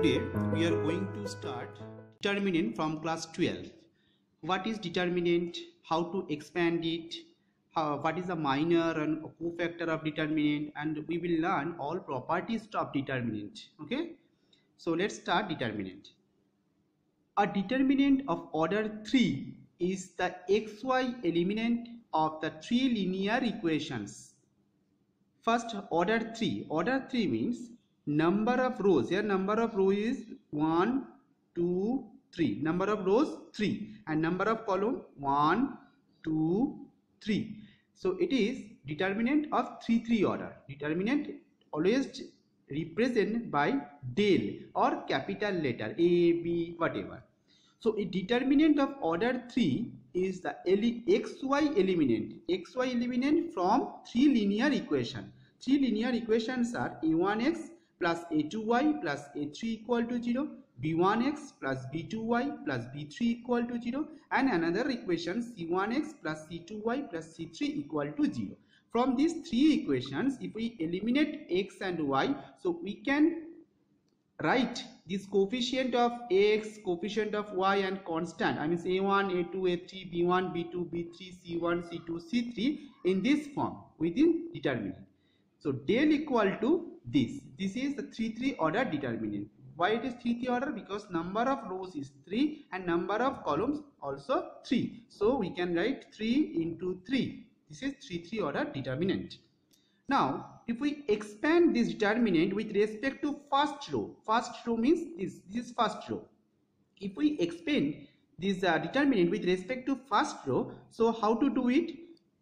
Today we are going to start determinant from class 12. What is determinant? How to expand it? What is the minor and cofactor of determinant? And we will learn all properties of determinant. Okay, so let's start determinant. A determinant of order 3 is the xy element of the three linear equations. First, order 3. Order 3 means number of rows. Here number of rows is 1, 2, 3. Number of rows 3 and number of column 1, 2, 3. So it is determinant of 3 order. Determinant always represented by del or capital letter A, B, whatever. So a determinant of order 3 is the xy eliminant from three linear equations. Three linear equations are a1x plus a2y plus a3 equal to 0, b1x plus b2y plus b3 equal to 0, and another equation c1x plus c2y plus c3 equal to 0. From these three equations, if we eliminate x and y, so we can write this coefficient of x, coefficient of y, and constant, I mean a1, a2, a3, b1, b2, b3, c1, c2, c3 in this form within determinant. So del equal to this. This is the 3 order determinant. Why it is 3 order? Because number of rows is 3 and number of columns also 3. So we can write 3 into 3. This is 3 order determinant. Now, if we expand this determinant with respect to first row means this is first row. If we expand this determinant with respect to first row, so how to do it?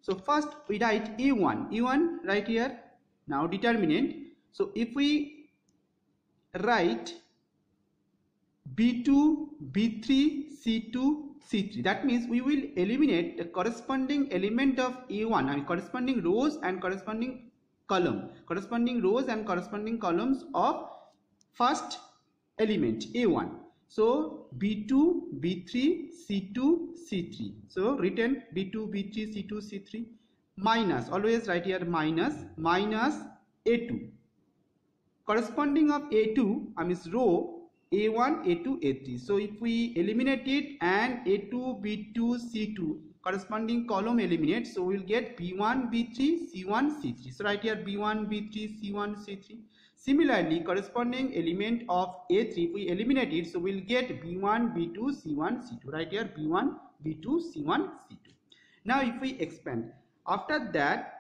So first we write a1 right here. Now determinant. So if we write b2, b3, c2, c3, that means we will eliminate the corresponding element of a1, I mean corresponding rows and corresponding column, corresponding rows and corresponding columns of first element a1. So b2, b3, c2, c3. So written b2, b3, c2, c3 minus, always write here minus a2. Corresponding of a2, I mean row a1, a2, a3. So if we eliminate it and a2, b2, c2 corresponding column eliminate, so we will get b1, b3, c1, c3. So right here b1, b3, c1, c3. Similarly, corresponding element of a3, if we eliminate it, so we will get b1, b2, c1, c2. Right here b1, b2, c1, c2. Now if we expand, after that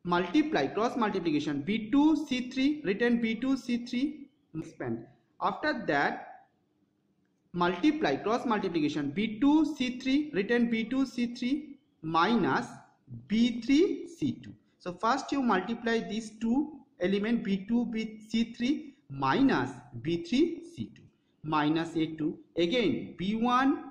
multiply, cross multiplication, b2, c3, written b2, c3, expand. After that multiply, cross multiplication, b2, c3, written b2, c3 minus b3, c2. So first you multiply these two element b2, c3 minus b3, c2 minus a2, again b1,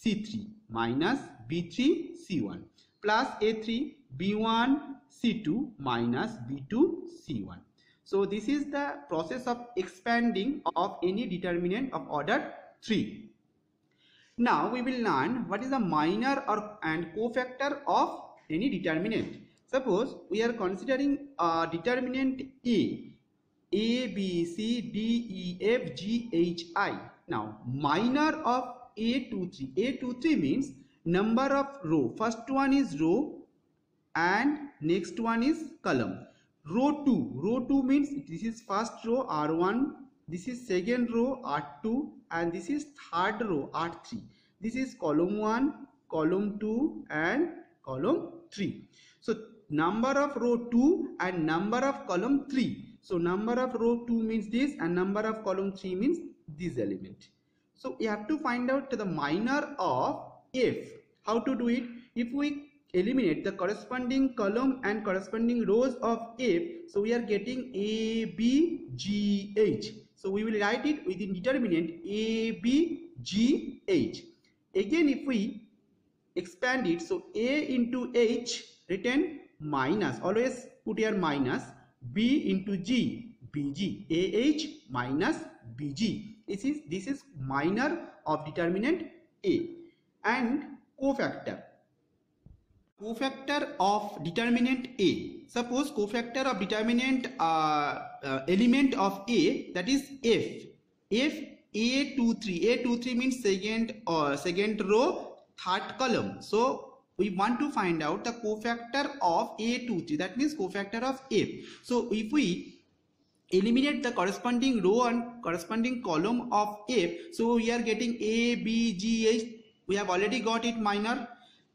c3 minus b3, c1 plus a3, b1, c2 minus b2, c1. So this is the process of expanding of any determinant of order 3. Now we will learn what is the minor and cofactor of any determinant. Suppose we are considering a determinant A, B, C, D, E, F, G, H, I. Now minor of A23. A23 means number of row. First one is row and next one is column. Row 2 means this is first row R1, this is second row R2, and this is third row R3. This is column 1, column 2 and column 3. So number of row 2 and number of column 3. So number of row 2 means this and number of column 3 means this element. So we have to find out the minor of F. How to do it? If we eliminate the corresponding column and corresponding rows of F, so we are getting A, B, G, H. So we will write it within determinant A, B, G, H. Again if we expand it, so A into H written minus, always put here minus, B into G, BG, AH minus BG. This is minor of determinant A. And cofactor of determinant A. Suppose cofactor of determinant element of A, that is F. if A23 means second row, third column. So we want to find out the cofactor of A23, that means cofactor of F. So if we eliminate the corresponding row and corresponding column of F, so we are getting A, B, G, H. We have already got it minor.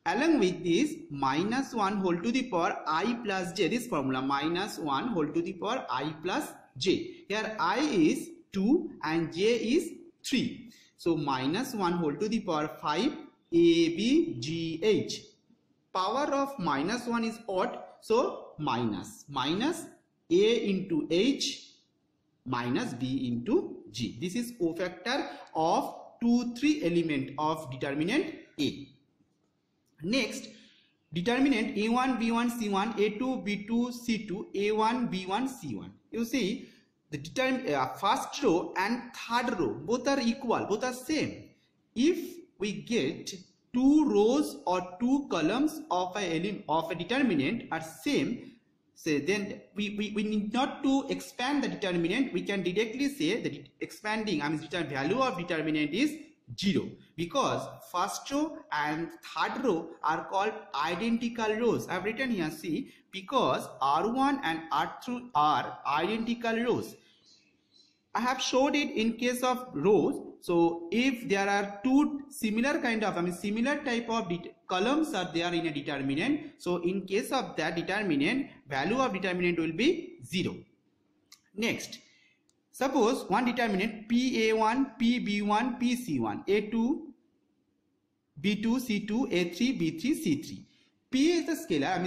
Along with this, minus 1 whole to the power I plus j, this formula, minus 1 whole to the power I plus j. Here I is 2 and j is 3. So minus 1 whole to the power 5 A, B, G, H. Power of minus 1 is odd, so minus A into H minus B into G. This is cofactor of 2, 3 element of determinant A. Next, determinant A1, B1, C1, A2, B2, C2, A1, B1, C1. You see, the first row and third row both are equal, both are same. If we get 2 rows or 2 columns of a determinant are same, so then we need not to expand the determinant. We can directly say that expanding, value of determinant is 0, because first row and third row are called identical rows. I have written here, see, because R1 and R2 are identical rows. I have showed it in case of rows. So if there are 2 similar kind of, similar type of columns are there in a determinant, so in case of that determinant, value of determinant will be 0. Next, suppose one determinant PA1, PB1, PC1, A2, B2, C2, A3, B3, C3. P is the scalar,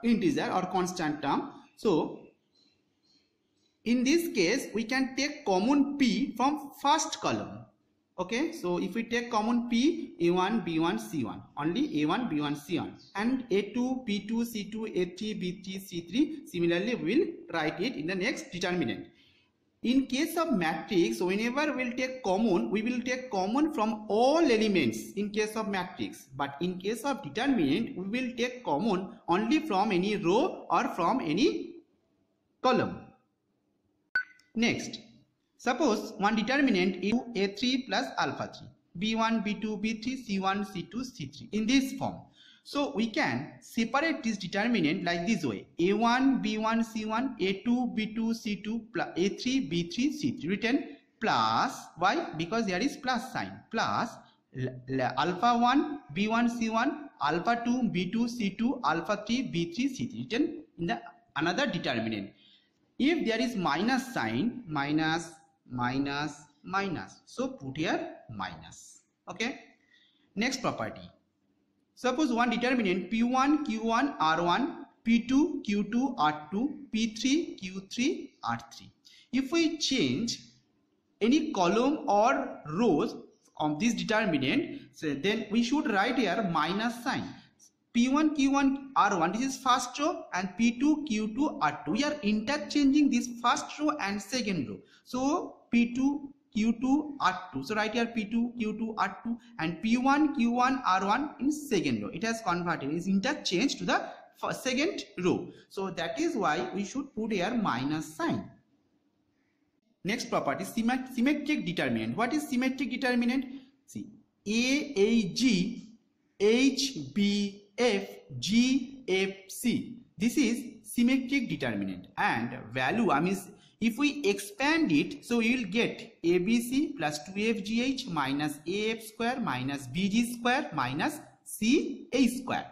integer or constant term. So in this case, we can take common P from first column. Okay, so if we take common P, A1, B1, C1, only A1, B1, C1, and A2, B2, C2, A3, B3, C3. Similarly, we will write it in the next determinant. In case of matrix, whenever we will take common, we will take common from all elements in case of matrix. But in case of determinant, we will take common only from any row or from any column. Next, suppose one determinant is A3 plus alpha 3, B1, B2, B3, C1, C2, C3 in this form. So we can separate this determinant like this way: A1, B1, C1, A2, B2, C2, plus A3, B3, C3, written plus, why? Because there is plus sign, plus alpha 1, B1, C1, alpha 2, B2, C2, alpha 3, B3, C3, written in the another determinant. If there is minus sign, minus, minus, minus, so put here minus. Okay. Next property. Suppose one determinant P1, Q1, R1, P2, Q2, R2, P3, Q3, R3. If we change any column or rows of this determinant, so then we should write here minus sign. P1, Q1, R1, this is first row, and P2, Q2, R2. We are interchanging this first row and second row. So P2, Q2, R2. So write here P2, Q2, R2, and P1, Q1, R1 in second row. It has converted, it is interchanged to the second row. So that is why we should put here minus sign. Next property, symmetric determinant. What is symmetric determinant? See, AAG, HBF, GFC. This is symmetric determinant, and value, if we expand it, so you will get ABC plus 2FGH minus AF square minus BG square minus CA square.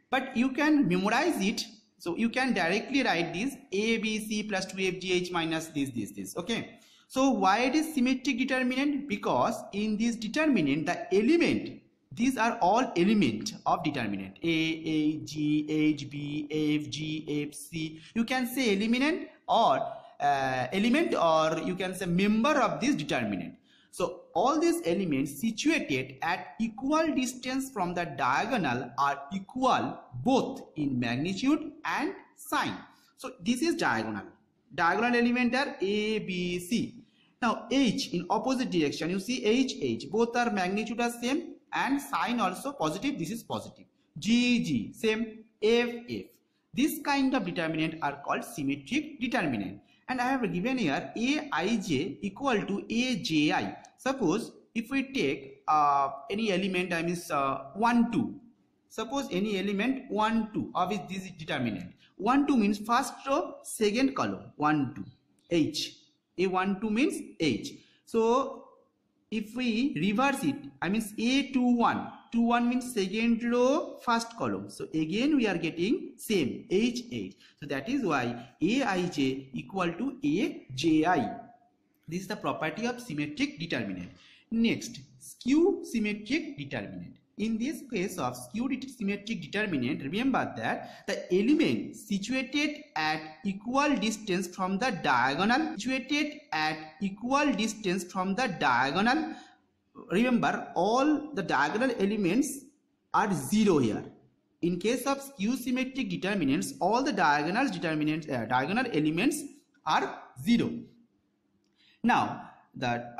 But you can memorize it, so you can directly write this ABC plus 2FGH minus this. Okay. So why it is symmetric determinant? Because in this determinant, the element, these are all elements of determinant. A, G, H, B, F, G, F, C. You can say element or you can say member of this determinant. So all these elements situated at equal distance from the diagonal are equal both in magnitude and sign. So this is diagonal. Diagonal element are A, B, C. Now H in opposite direction, you see H, H. Both are magnitude are same and sign also positive. This is positive. G, G, same. F, F. This kind of determinant are called symmetric determinant. and I have given here Aij equal to Aji. Suppose if we take any element, I mean 1, 2. Suppose any element 1, 2 of this determinant. 1, 2 means first row, second column. 1, 2. H. A1, 2 means H. So if we reverse it, I mean A21. 21 means second row, first column. So again we are getting same H. So that is why Aij equal to Aji. This is the property of symmetric determinant. Next, skew symmetric determinant. In this case of skewed symmetric determinant, remember that the element situated at equal distance from the diagonal, remember all the diagonal elements are 0 here. In case of skew symmetric determinants, all the diagonal elements are 0. Now, that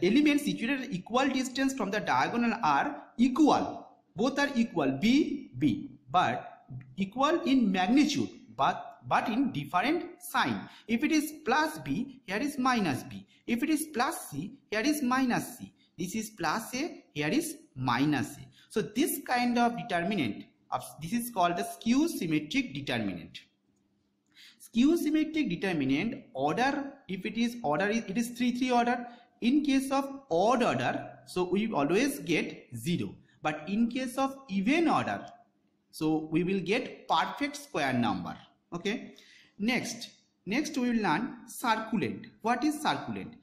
elements situated at equal distance from the diagonal are equal. Both are equal, B, but equal in magnitude, but in different sign. If it is plus B, here is minus B. If it is plus C, here is minus C. This is plus A, here is minus A. So this kind of determinant, this is called the skew symmetric determinant. Skew symmetric determinant order, if it is order, it is 3 order. In case of odd order, so we always get 0. But in case of even order, so we will get perfect square number. Okay. Next we will learn circulant. What is circulant?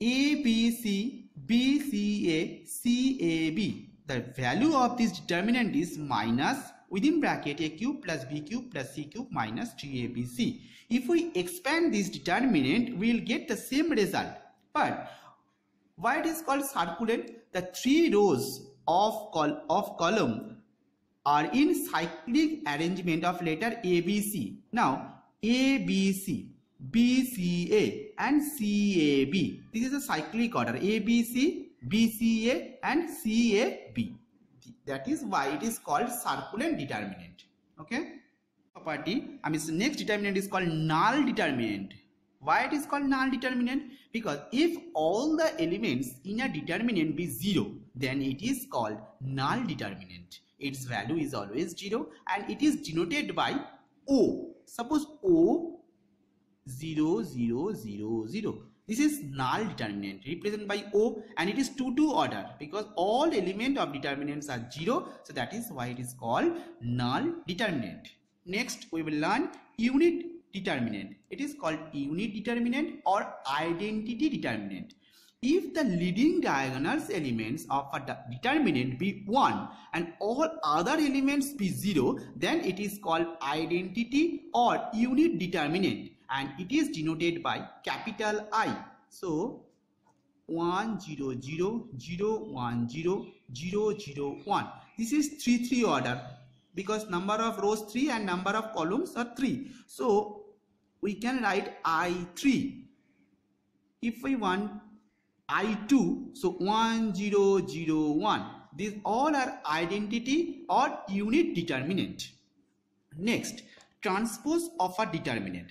ABC, BCA, CAB. The value of this determinant is minus within bracket a cube plus b cube plus c cube minus 3abc. If we expand this determinant, we will get the same result. But why it is called circulant? The 3 rows of column are in cyclic arrangement of letter ABC. Now ABC, BCA and CAB. This is a cyclic order. ABC, BCA and CAB. That is why it is called circulant determinant. Okay. Property, next determinant is called null determinant. Why it is called null determinant? Because if all the elements in a determinant be 0, then it is called null determinant. Its value is always 0 and it is denoted by O. Suppose O 0, 0, 0, 0. This is null determinant represented by O, and it is 2 order because all elements of determinants are 0. So that is why it is called null determinant. Next we will learn unit determinant. It is called unit determinant or identity determinant. If the leading diagonals elements of a determinant be 1 and all other elements be 0, then it is called identity or unit determinant, and it is denoted by capital I. So 1 0 0 0 1 0 0 0 1. This is 3 order because number of rows 3 and number of columns are 3. So we can write I3. If we want I2, so 1 0 0 1. These all are identity or unit determinant. Next, transpose of a determinant.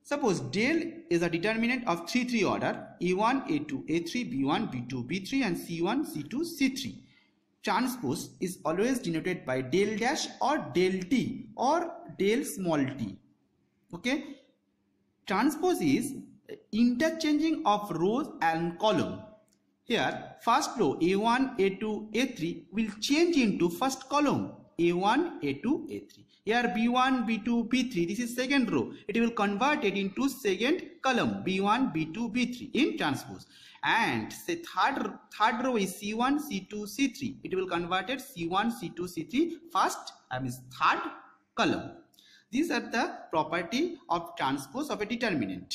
Suppose del is a determinant of 3 order, A1, A2, A3, B1, B2, B3 and C1, C2, C3. Transpose is always denoted by del dash or del t or del small t. Okay. Transpose is interchanging of rows and column. Here first row A1, A2, A3 will change into first column A1, A2, A3. Here B1, B2, B3, this is second row. It will convert it into second column B1, B2, B3 in transpose. And say third row is C1, C2, C3. It will convert it C1, C2, C3 first, third column. These are the property of transpose of a determinant.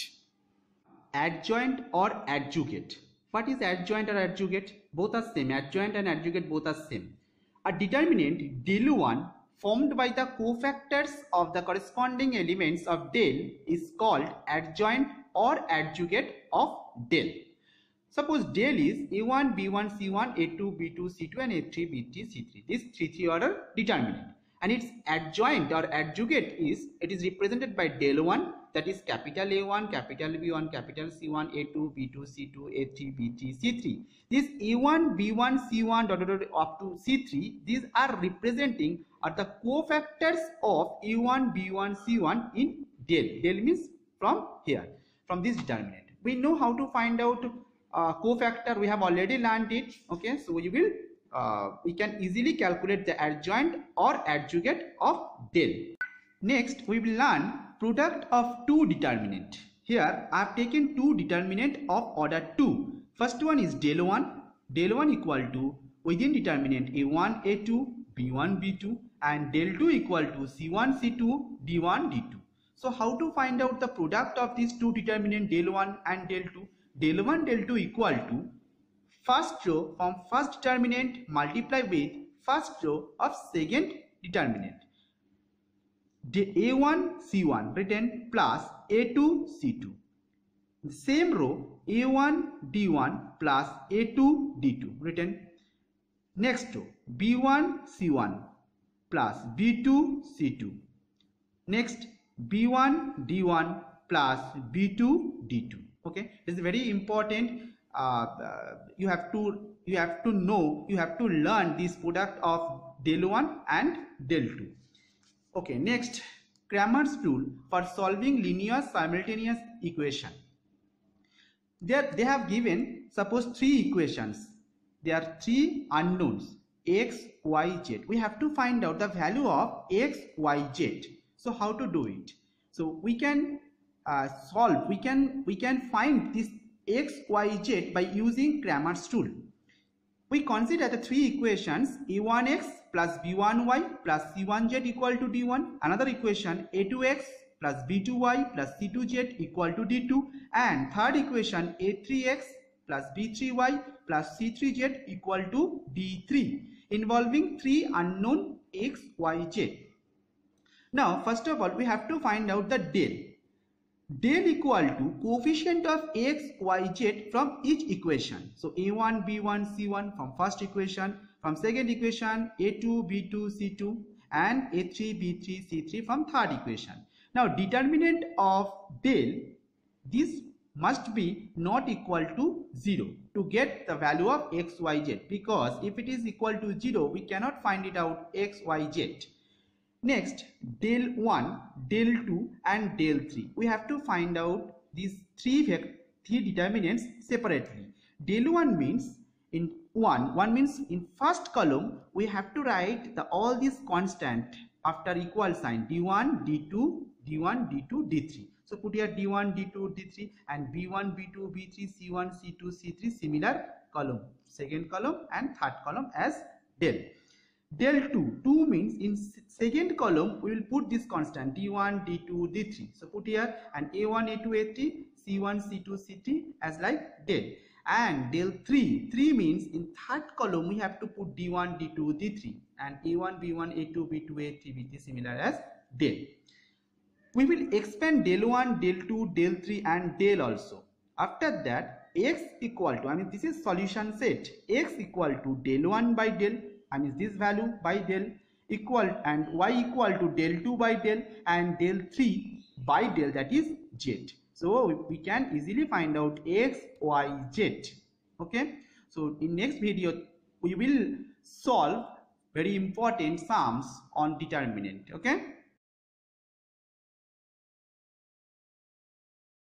Adjoint or adjugate. What is adjoint or adjugate? Both are same. Adjoint and adjugate both are same. A determinant del 1 formed by the cofactors of the corresponding elements of del is called adjoint or adjugate of del. Suppose del is A1, B1, C1, A2, B2, C2 and A3, B3, C3. This 3 order determinant. And its adjoint or adjugate is, it is represented by del 1, that is capital A1, capital B1, capital C1, A2, B2, C2, A3, B3, C3. This A1, B1, C1 dot, dot, dot, up to C3, these are representing are the cofactors of A1, B1, C1 in del. Del means from here, from this determinant. We know how to find out cofactor. We have already learned it. Okay, so we can easily calculate the adjoint or adjugate of del. Next, we will learn product of two determinant. Here, I have taken two determinant of order 2. First one is del 1. Del 1 equal to within determinant A1, A2, B1, B2, and del 2 equal to C1, C2, D1, D2. So, how to find out the product of these two determinant del 1 and del 2? Del 1, del 2 equal to first row from first determinant multiply with first row of second determinant. A1 C1 written plus A2 C2. The same row A1 D1 plus A2 D2 written. Next row B1 C1 plus B2 C2. Next B1 D1 plus B2 D2. Okay, this is very important. You have to know, you have to learn this product of del 1 and del 2. Okay, next, Cramer's rule for solving linear simultaneous equation. They have given, suppose, three equations. There are three unknowns, x, y, z. We have to find out the value of x, y, z. So how to do it? So we can solve. We can find this x, y, z by using Cramer's rule. We consider the three equations a1x plus b1y plus c1z equal to d1. Another equation a2x plus b2y plus c2z equal to d2. And third equation a3x plus b3y plus c3z equal to d3, involving three unknown x, y, z. Now first of all we have to find out the del. Del equal to coefficient of x, y, z from each equation. So a1, b1, c1 from first equation, from second equation a2, b2, c2, and a3, b3, c3 from third equation. Now determinant of del, this must be not equal to 0 to get the value of x, y, z, because if it is equal to 0 we cannot find it out x, y, z. Next, del 1, del 2 and del 3. We have to find out these three determinants separately. Del 1 means in 1 means in first column we have to write all these constant after equal sign d1, d2, d1, d2, d3. So put here d1, d2, d3 and b1, b2, b3, c1, c2, c3 similar column, second column and third column as del. Del 2 means in second column we will put this constant d1, d2, d3. So put here and a1, a2, a3, c1, c2, c3 as like del. And del 3 means in third column we have to put d1, d2, d3 and a1, b1, a2, b2, a3, b3 similar as del. We will expand del 1, del 2, del 3 and del also. After that x equal to, this is solution set, x equal to del 1 by del, this value by del equal, and y equal to del 2 by del and del 3 by del, that is z. So we can easily find out x, y, z. Okay. So in next video we will solve very important sums on determinant. Okay.